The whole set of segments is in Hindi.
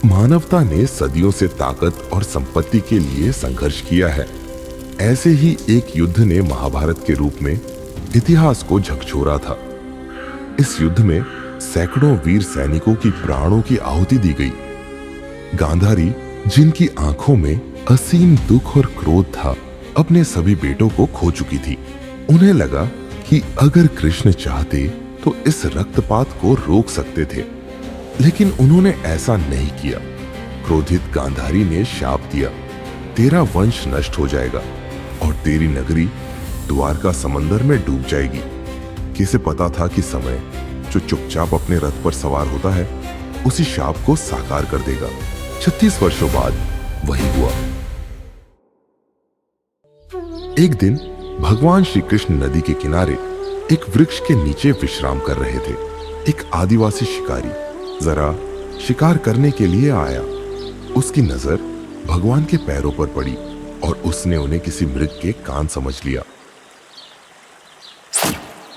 मानवता ने सदियों से ताकत और संपत्ति के लिए संघर्ष किया है। ऐसे ही एक युद्ध ने महाभारत के रूप में इतिहास को झकझोरा था। इस युद्ध में सैकड़ों वीर सैनिकों की प्राणों की आहुति दी गई। गांधारी, जिनकी आंखों में असीम दुख और क्रोध था, अपने सभी बेटों को खो चुकी थी। उन्हें लगा कि अगर कृष्ण चाहते तो इस रक्तपात को रोक सकते थे, लेकिन उन्होंने ऐसा नहीं किया। क्रोधित गांधारी ने शाप दिया, तेरा वंश नष्ट हो जाएगा और तेरी नगरी द्वारका समंदर में डूब जाएगी। किसे पता था कि समय जो चुपचाप अपने रथ पर सवार होता है उसी शाप को साकार कर देगा। 36 वर्षों बाद वही हुआ। एक दिन भगवान श्री कृष्ण नदी के किनारे एक वृक्ष के नीचे विश्राम कर रहे थे। एक आदिवासी शिकारी जरा शिकार करने के लिए आया। उसकी नजर भगवान के पैरों पर पड़ी और उसने उन्हें किसी मृग के कान समझ लिया।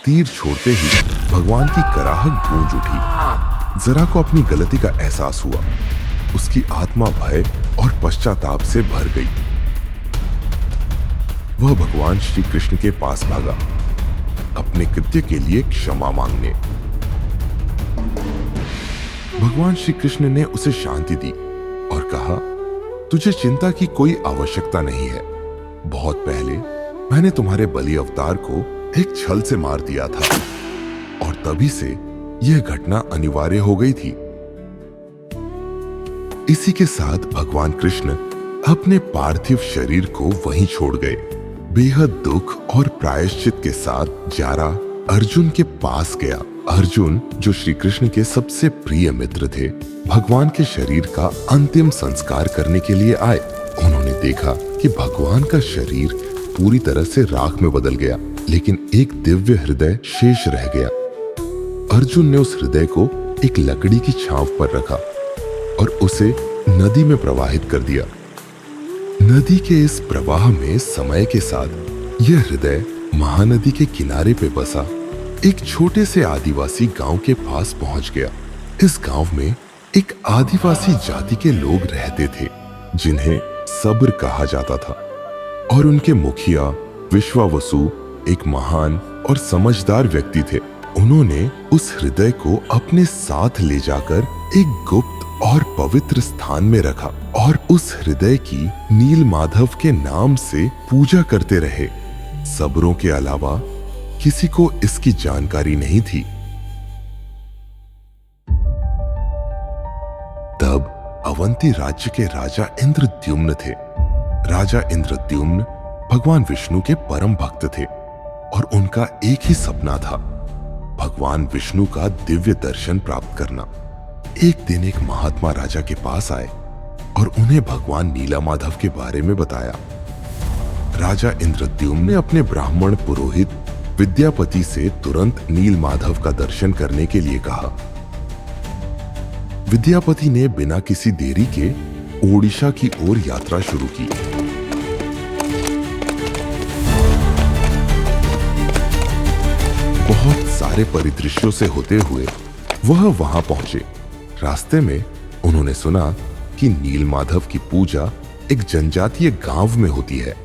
तीर छोड़ते ही भगवान की कराहट गूंज उठी। जरा को अपनी गलती का एहसास हुआ। उसकी आत्मा भय और पश्चाताप से भर गई। वह भगवान श्री कृष्ण के पास भागा, अपने कृत्य के लिए क्षमा मांगने। भगवान श्री कृष्ण ने उसे शांति दी और कहा, तुझे चिंता की कोई आवश्यकता नहीं है। बहुत पहले मैंने तुम्हारे बलि अवतार को एक छल से मार दिया था और तभी से यह घटना अनिवार्य हो गई थी। इसी के साथ भगवान कृष्ण अपने पार्थिव शरीर को वहीं छोड़ गए। बेहद दुख और प्रायश्चित के साथ जारा अर्जुन के पास गया। अर्जुन, जो श्री कृष्ण के सबसे प्रिय मित्र थे, भगवान के शरीर का अंतिम संस्कार करने के लिए आए। उन्होंने देखा कि भगवान का शरीर पूरी तरह से राख में बदल गया, लेकिन एक दिव्य हृदय शेष रह गया। अर्जुन ने उस हृदय को एक लकड़ी की छांव पर रखा और उसे नदी में प्रवाहित कर दिया। नदी के इस प्रवाह में समय के साथ यह हृदय महानदी के किनारे पे बसा एक छोटे से आदिवासी गांव के पास पहुंच गया। इस गांव में एक आदिवासी जाति के लोग रहते थे जिन्हें सब्र कहा जाता था, और उनके मुखिया विश्वावसु एक महान और समझदार व्यक्ति थे। उन्होंने उस हृदय को अपने साथ ले जाकर एक गुप्त और पवित्र स्थान में रखा और उस हृदय की नील माधव के नाम से पूजा करते रहे। सबरों के अलावा किसी को इसकी जानकारी नहीं थी। तब अवंती राज्य के राजा इंद्रद्युम्न थे। राजा इंद्रद्युम्न भगवान विष्णु के परम भक्त थे और उनका एक ही सपना था, भगवान विष्णु का दिव्य दर्शन प्राप्त करना। एक दिन एक महात्मा राजा के पास आए और उन्हें भगवान नीला माधव के बारे में बताया। राजा इंद्रद्युम्न ने अपने ब्राह्मण पुरोहित विद्यापति से तुरंत नील माधव का दर्शन करने के लिए कहा। विद्यापति ने बिना किसी देरी के ओडिशा की ओर यात्रा शुरू की। बहुत सारे परिदृश्यों से होते हुए वह वहां पहुंचे। रास्ते में उन्होंने सुना कि नील माधव की पूजा एक जनजातीय गांव में होती है।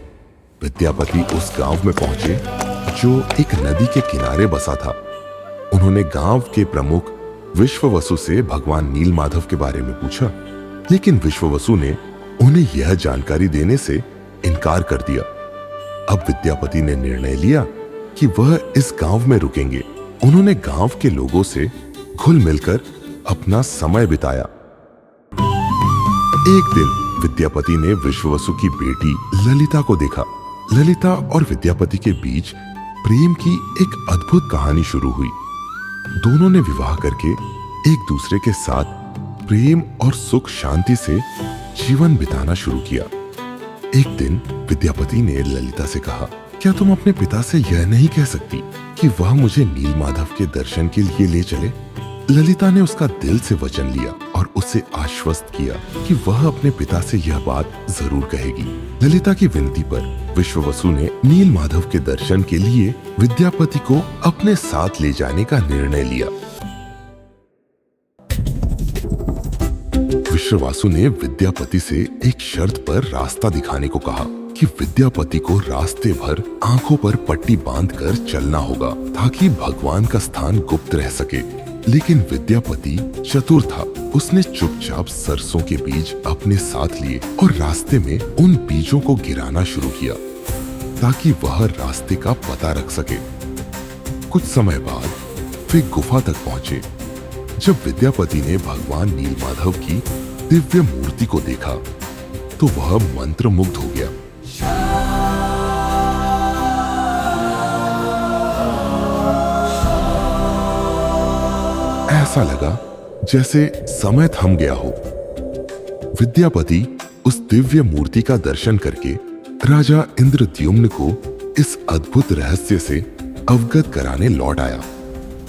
विद्यापति उस गांव में पहुंचे जो एक नदी के किनारे बसा था। उन्होंने गांव के प्रमुख विश्ववसु से भगवान नील माधव के बारे में पूछा, लेकिन विश्ववसु ने उन्हें यह जानकारी देने से इनकार कर दिया। अब विद्यापति ने निर्णय लिया कि वह इस गांव में रुकेंगे। उन्होंने गांव के लोगों से घुल मिलकर अपना समय बिताया। एक दिन विद्यापति ने विश्ववसु की बेटी ललिता को देखा। ललिता और विद्यापति के बीच प्रेम की एक अद्भुत कहानी शुरू हुई। दोनों ने विवाह करके एक दूसरे के साथ प्रेम और सुख शांति से जीवन बिताना शुरू किया। एक दिन विद्यापति ने ललिता से कहा, क्या तुम अपने पिता से यह नहीं कह सकती कि वह मुझे नील माधव के दर्शन के लिए ले चले? ललिता ने उसका दिल से वचन लिया और उसे आश्वस्त किया कि वह अपने पिता से यह बात जरूर कहेगी। ललिता की विनती पर विश्ववसु ने नील माधव के दर्शन के लिए विद्यापति को अपने साथ ले जाने का निर्णय लिया। विश्वासु ने विद्यापति से एक शर्त पर रास्ता दिखाने को कहा कि विद्यापति को रास्ते भर आंखों पर पट्टी बांधकर चलना होगा ताकि भगवान का स्थान गुप्त रह सके। लेकिन विद्यापति चतुर था। उसने चुपचाप सरसों के बीज अपने साथ लिए और रास्ते में उन बीजों को गिराना शुरू किया ताकि वह रास्ते का पता रख सके। कुछ समय बाद वे गुफा तक पहुंचे। जब विद्यापति ने भगवान नीलमाधव की दिव्य मूर्ति को देखा तो वह मंत्रमुग्ध हो गया। ऐसा लगा जैसे समय थम गया हो। विद्यापति उस दिव्य मूर्ति का दर्शन करके राजा इंद्रद्युम्न को इस अद्भुत रहस्य से अवगत कराने लौट आया।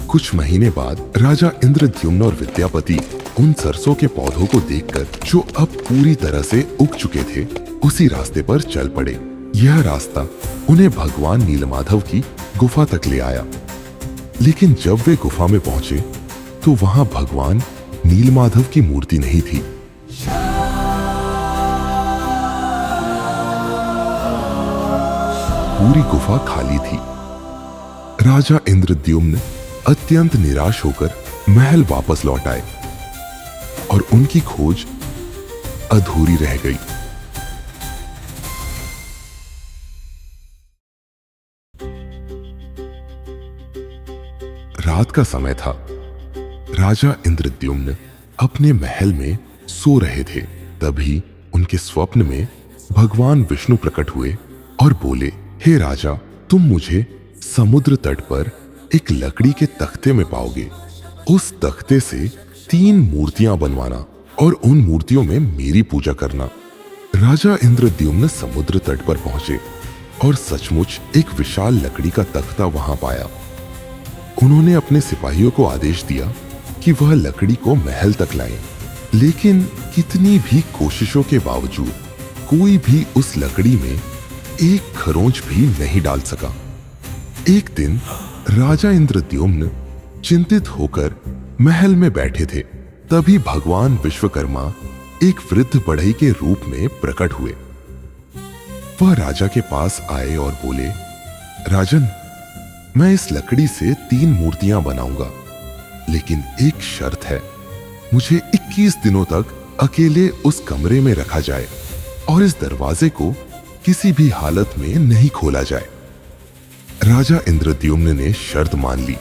कुछ महीने बाद राजा इंद्रद्युम्न और विद्यापति उन सरसों के पौधों को देखकर जो अब पूरी तरह से उग चुके थे उसी रास्ते पर चल पड़े। यह रास्ता उन्हें भगवान नीलमाधव की गुफा तक ले आया। लेकिन जब वे गुफा में पहुंचे तो वहां भगवान नीलमाधव की मूर्ति नहीं थी। पूरी गुफा खाली थी। राजा इंद्रद्युम्न अत्यंत निराश होकर महल वापस लौट आए और उनकी खोज अधूरी रह गई। रात का समय था। राजा इंद्रद्युम्न अपने महल में सो रहे थे। तभी उनके स्वप्न में भगवान विष्णु प्रकट हुए और बोले, हे राजा, तुम मुझे समुद्र तट पर एक लकड़ी के तख्ते में पाओगे। उस तख्ते से 3 मूर्तियां बनवाना और उन मूर्तियों में मेरी पूजा करना। राजा इंद्रद्युम्न समुद्र तट पर पहुंचे और सचमुच एक विशाल लकड़ी का तख्ता वहां पाया। उन्होंने अपने सिपाहियों को आदेश दिया कि वह लकड़ी को महल तक लाएं। लेकिन कितनी भी कोशिशों के बावजूद कोई भी उस लकड़ी में एक खरोंच भी नहीं डाल सका। एक दिन राजा इंद्रद्युम्न चिंतित होकर महल में बैठे थे। तभी भगवान विश्वकर्मा एक वृद्ध बढ़ई के रूप में प्रकट हुए। वह राजा के पास आए और बोले, राजन, मैं इस लकड़ी से 3 मूर्तियां बनाऊंगा, लेकिन एक शर्त है। मुझे 21 दिनों तक अकेले उस कमरे में रखा जाए और इस दरवाजे को किसी भी हालत में नहीं खोला जाए। राजा इंद्रद्युम्न ने शर्त मान ली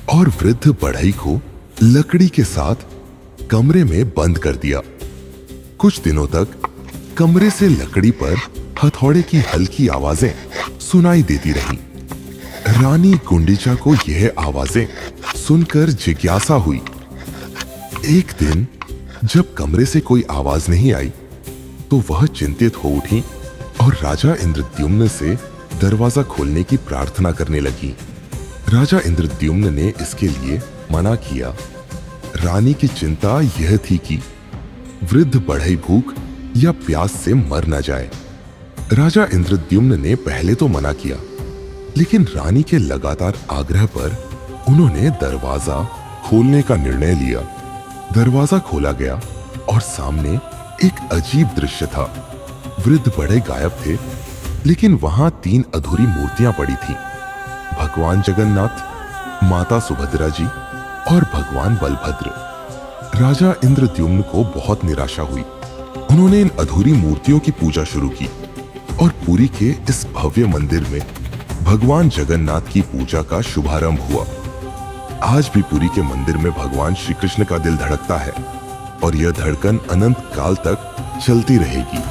और वृद्ध बढ़ई को लकड़ी के साथ कमरे में बंद कर दिया। कुछ दिनों तक कमरे से लकड़ी पर हथौड़े की हल्की आवाजें सुनाई देती रहीं। रानी गुंडीचा को यह आवाजें सुनकर जिज्ञासा हुई। एक दिन जब कमरे से कोई आवाज नहीं आई तो वह चिंतित हो उठी और राजा इंद्रद्युम्न से दरवाजा खोलने की प्रार्थना करने लगी। राजा इंद्रद्युम्न ने इसके लिए मना किया। रानी की चिंता यह थी कि वृद्ध बढ़ई भूख या प्यास से मर न जाए। राजा इंद्रद्युम्न ने पहले तो मना किया, लेकिन रानी के लगातार आग्रह पर उन्होंने दरवाजा खोलने का निर्णय लिया। दरवाजा खोला गया और सामने एक अजीब दृश्य था। वृद्ध बढ़ई गायब थे, लेकिन वहां 3 अधूरी मूर्तियां पड़ी थीं। भगवान जगन्नाथ, माता सुभद्रा जी और भगवान बलभद्र। राजा इंद्रद्युम्न को बहुत निराशा हुई। उन्होंने इन अधूरी मूर्तियों की पूजा शुरू की और पुरी के इस भव्य मंदिर में भगवान जगन्नाथ की पूजा का शुभारंभ हुआ। आज भी पुरी के मंदिर में भगवान श्री कृष्ण का दिल धड़कता है और यह धड़कन अनंत काल तक चलती रहेगी।